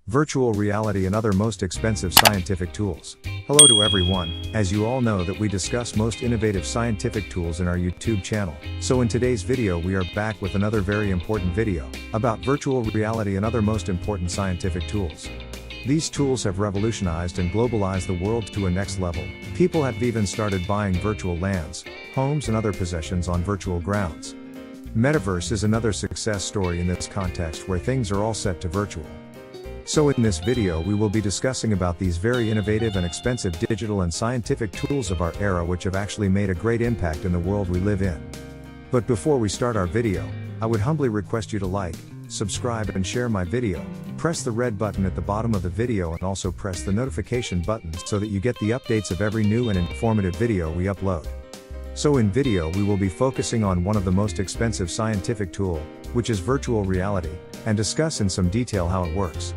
virtual reality and other most expensive scientific tools. Hello to everyone, as you all know that we discuss most innovative scientific tools in our YouTube channel. So in today's video we are back with another very important video, about virtual reality and other most important scientific tools. These tools have revolutionized and globalized the world to a next level. People have even started buying virtual lands, homes and other possessions on virtual grounds. Metaverse is another success story in this context where things are all set to virtual. So in this video we will be discussing about these very innovative and expensive digital and scientific tools of our era which have actually made a great impact in the world we live in. But before we start our video, I would humbly request you to like, subscribe and share my video. Press the red button at the bottom of the video and also press the notification button so that you get the updates of every new and informative video we upload. So in video we will be focusing on one of the most expensive scientific tool, which is virtual reality, and discuss in some detail how it works.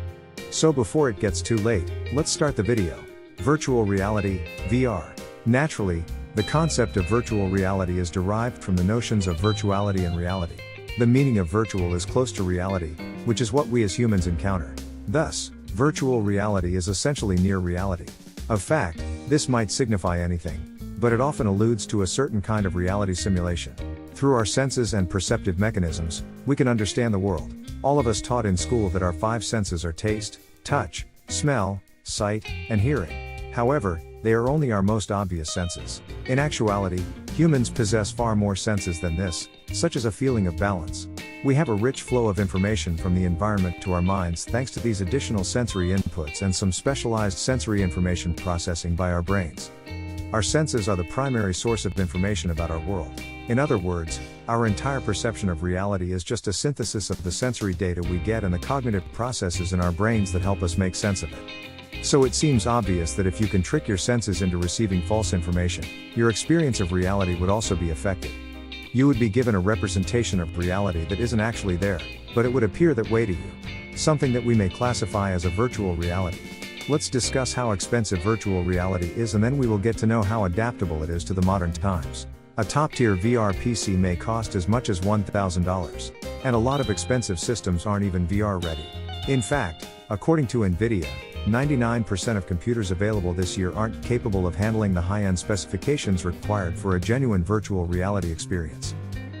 So before it gets too late, let's start the video. Virtual reality, VR. Naturally, the concept of virtual reality is derived from the notions of virtuality and reality. The meaning of virtual is close to reality, which is what we as humans encounter. Thus, virtual reality is essentially near reality. Of fact, this might signify anything, but it often alludes to a certain kind of reality simulation. Through our senses and perceptive mechanisms, we can understand the world. All of us taught in school that our five senses are taste, touch, smell, sight, and hearing. However, they are only our most obvious senses. In actuality, humans possess far more senses than this, such as a feeling of balance. We have a rich flow of information from the environment to our minds thanks to these additional sensory inputs and some specialized sensory information processing by our brains. Our senses are the primary source of information about our world. In other words, our entire perception of reality is just a synthesis of the sensory data we get and the cognitive processes in our brains that help us make sense of it. So it seems obvious that if you can trick your senses into receiving false information, your experience of reality would also be affected. You would be given a representation of reality that isn't actually there, but it would appear that way to you. Something that we may classify as a virtual reality. Let's discuss how expensive virtual reality is and then we will get to know how adaptable it is to the modern times. A top-tier VR PC may cost as much as $1,000, and a lot of expensive systems aren't even VR ready. In fact, according to Nvidia, 99% of computers available this year aren't capable of handling the high-end specifications required for a genuine virtual reality experience.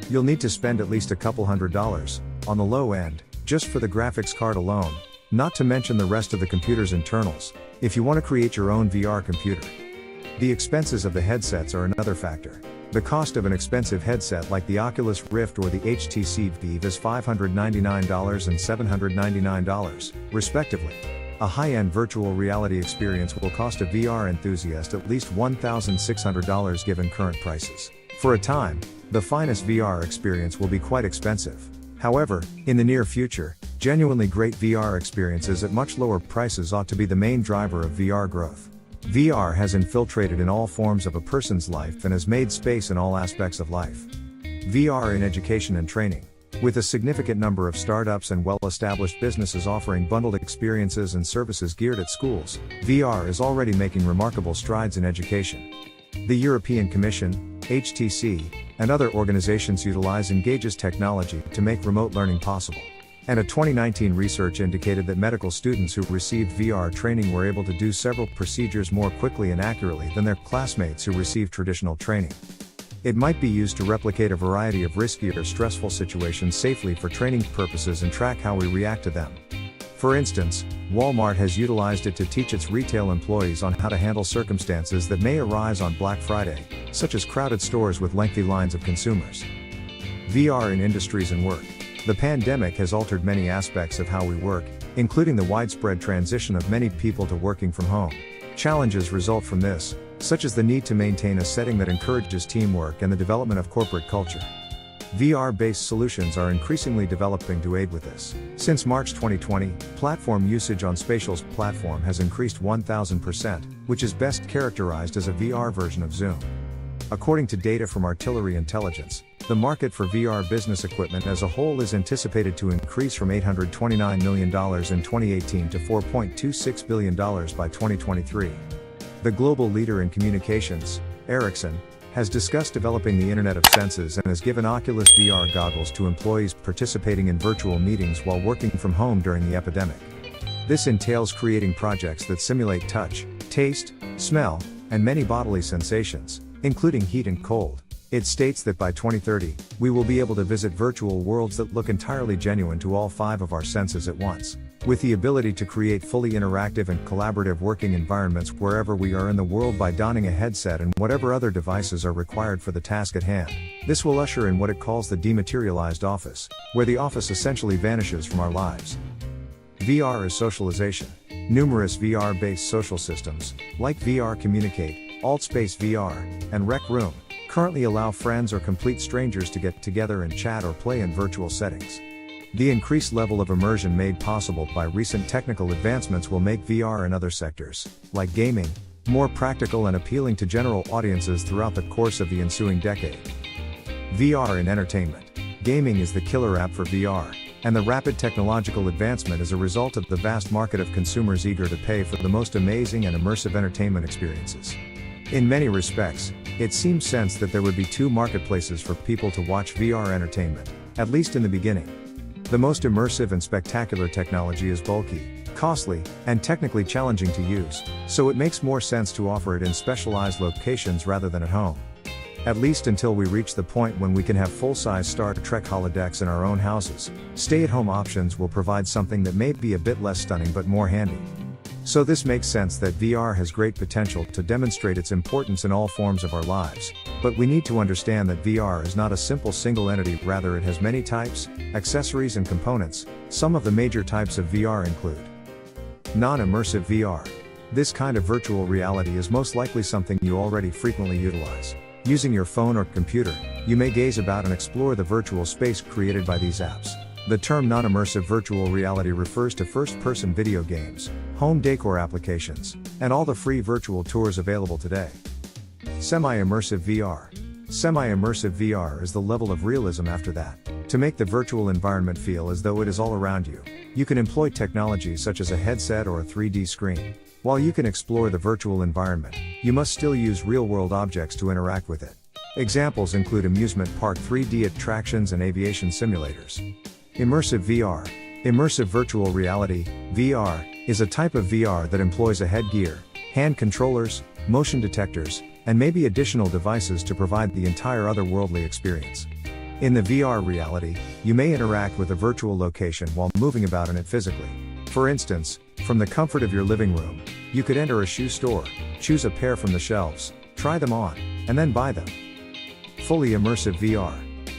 You'll need to spend at least a couple $100s, on the low end, just for the graphics card alone, not to mention the rest of the computer's internals, if you want to create your own VR computer. The expenses of the headsets are another factor. The cost of an expensive headset like the Oculus Rift or the HTC Vive is $599 and $799, respectively. A high-end virtual reality experience will cost a VR enthusiast at least $1,600 given current prices. For a time, the finest VR experience will be quite expensive. However, in the near future, genuinely great VR experiences at much lower prices ought to be the main driver of VR growth. VR has infiltrated in all forms of a person's life and has made space in all aspects of life. VR in education and training. With a significant number of startups and well-established businesses offering bundled experiences and services geared at schools, VR is already making remarkable strides in education. The European Commission, HTC, and other organizations utilize Engage's technology to make remote learning possible. And a 2019 research indicated that medical students who received VR training were able to do several procedures more quickly and accurately than their classmates who received traditional training. It might be used to replicate a variety of risky or stressful situations safely for training purposes and track how we react to them. For instance, Walmart has utilized it to teach its retail employees on how to handle circumstances that may arise on Black Friday, such as crowded stores with lengthy lines of consumers. VR in industries and work. The pandemic has altered many aspects of how we work, including the widespread transition of many people to working from home. Challenges result from this, such as the need to maintain a setting that encourages teamwork and the development of corporate culture. VR-based solutions are increasingly developing to aid with this. Since March 2020, platform usage on Spatial's platform has increased 1,000%, which is best characterized as a VR version of Zoom. According to data from Artillery Intelligence, the market for VR business equipment as a whole is anticipated to increase from $829 million in 2018 to $4.26 billion by 2023. The global leader in communications, Ericsson, has discussed developing the Internet of Senses and has given Oculus VR goggles to employees participating in virtual meetings while working from home during the epidemic. This entails creating projects that simulate touch, taste, smell, and many bodily sensations, including heat and cold. It states that by 2030, we will be able to visit virtual worlds that look entirely genuine to all 5 of our senses at once, with the ability to create fully interactive and collaborative working environments wherever we are in the world by donning a headset and whatever other devices are required for the task at hand. This will usher in what it calls the dematerialized office, where the office essentially vanishes from our lives. VR is socialization. Numerous VR-based social systems, like VR Communicate, AltSpace VR, and Rec Room, currently allow friends or complete strangers to get together and chat or play in virtual settings. The increased level of immersion made possible by recent technical advancements will make VR and other sectors, like gaming, more practical and appealing to general audiences throughout the course of the ensuing decade. VR in entertainment. Gaming is the killer app for VR, and the rapid technological advancement is a result of the vast market of consumers eager to pay for the most amazing and immersive entertainment experiences. In many respects, it seems sense that there would be 2 marketplaces for people to watch VR entertainment, at least in the beginning. The most immersive and spectacular technology is bulky, costly, and technically challenging to use, so it makes more sense to offer it in specialized locations rather than at home. At least until we reach the point when we can have full-size Star Trek holodecks in our own houses, stay-at-home options will provide something that may be a bit less stunning but more handy. So this makes sense that VR has great potential to demonstrate its importance in all forms of our lives, but we need to understand that VR is not a simple single entity, rather it has many types, accessories and components. Some of the major types of VR include non-immersive VR. This kind of virtual reality is most likely something you already frequently utilize. Using your phone or computer, you may gaze about and explore the virtual space created by these apps. The term non-immersive virtual reality refers to first-person video games, home decor applications, and all the free virtual tours available today. Semi-immersive VR. Semi-immersive VR is the level of realism after that. To make the virtual environment feel as though it is all around you, you can employ technologies such as a headset or a 3D screen. While you can explore the virtual environment, you must still use real-world objects to interact with it. Examples include amusement park 3D attractions and aviation simulators. Immersive VR. Immersive virtual reality, VR, is a type of VR that employs a headgear, hand controllers, motion detectors, and maybe additional devices to provide the entire otherworldly experience. In the VR reality, you may interact with a virtual location while moving about in it physically. For instance, from the comfort of your living room, you could enter a shoe store, choose a pair from the shelves, try them on, and then buy them. Fully immersive VR.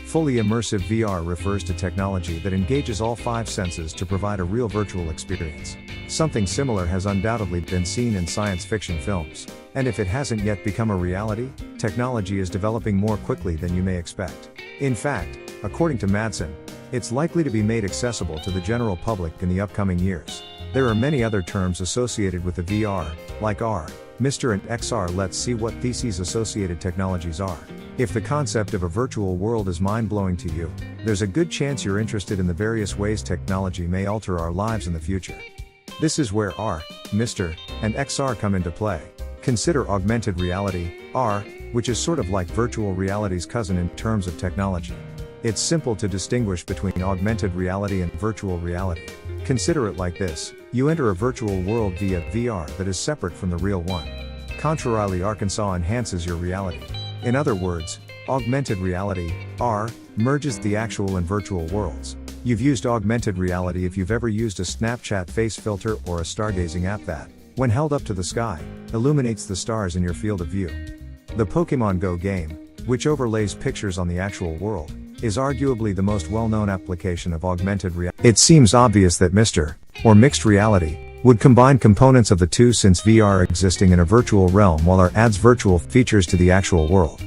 Fully immersive VR refers to technology that engages all 5 senses to provide a real virtual experience. Something similar has undoubtedly been seen in science fiction films, and if it hasn't yet become a reality, technology is developing more quickly than you may expect. In fact, according to Madsen, it's likely to be made accessible to the general public in the upcoming years. There are many other terms associated with the VR, like R, MR and XR. Let's see what these associated technologies are. If the concept of a virtual world is mind-blowing to you, there's a good chance you're interested in the various ways technology may alter our lives in the future. This is where R, MR, and XR come into play. Consider augmented reality, R, which is sort of like virtual reality's cousin in terms of technology. It's simple to distinguish between augmented reality and virtual reality. Consider it like this: you enter a virtual world via VR that is separate from the real one. Contrarily, Arkansas enhances your reality. In other words, augmented reality, R, merges the actual and virtual worlds. You've used augmented reality if you've ever used a Snapchat face filter or a stargazing app that, when held up to the sky, illuminates the stars in your field of view. The Pokémon Go game, which overlays pictures on the actual world, is arguably the most well-known application of augmented reality. It seems obvious that MR, or mixed reality, would combine components of the two, since VR existing in a virtual realm while R adds virtual features to the actual world.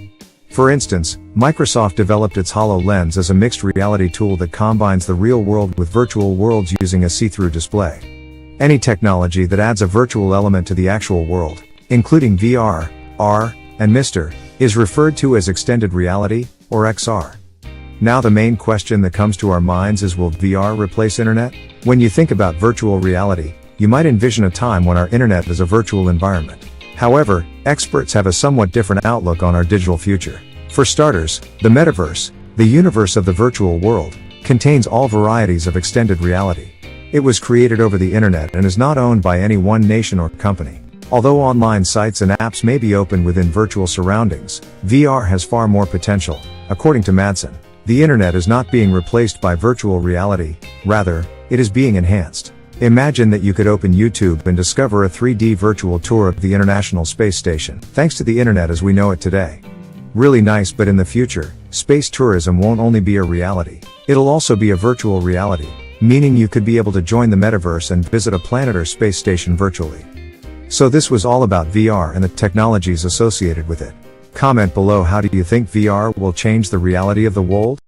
For instance, Microsoft developed its HoloLens as a mixed reality tool that combines the real world with virtual worlds using a see-through display. Any technology that adds a virtual element to the actual world, including VR, R, and MR, is referred to as extended reality, or XR. Now the main question that comes to our minds is, will VR replace internet? When you think about virtual reality, you might envision a time when our internet is a virtual environment. However, experts have a somewhat different outlook on our digital future. For starters, the metaverse, the universe of the virtual world, contains all varieties of extended reality. It was created over the internet and is not owned by any one nation or company. Although online sites and apps may be open within virtual surroundings, VR has far more potential. According to Madsen, the internet is not being replaced by virtual reality, rather, it is being enhanced. Imagine that you could open YouTube and discover a 3D virtual tour of the International Space Station, thanks to the internet as we know it today. Really nice, but in the future, space tourism won't only be a reality, it'll also be a virtual reality, meaning you could be able to join the metaverse and visit a planet or space station virtually. So this was all about VR and the technologies associated with it. Comment below, how do you think VR will change the reality of the world?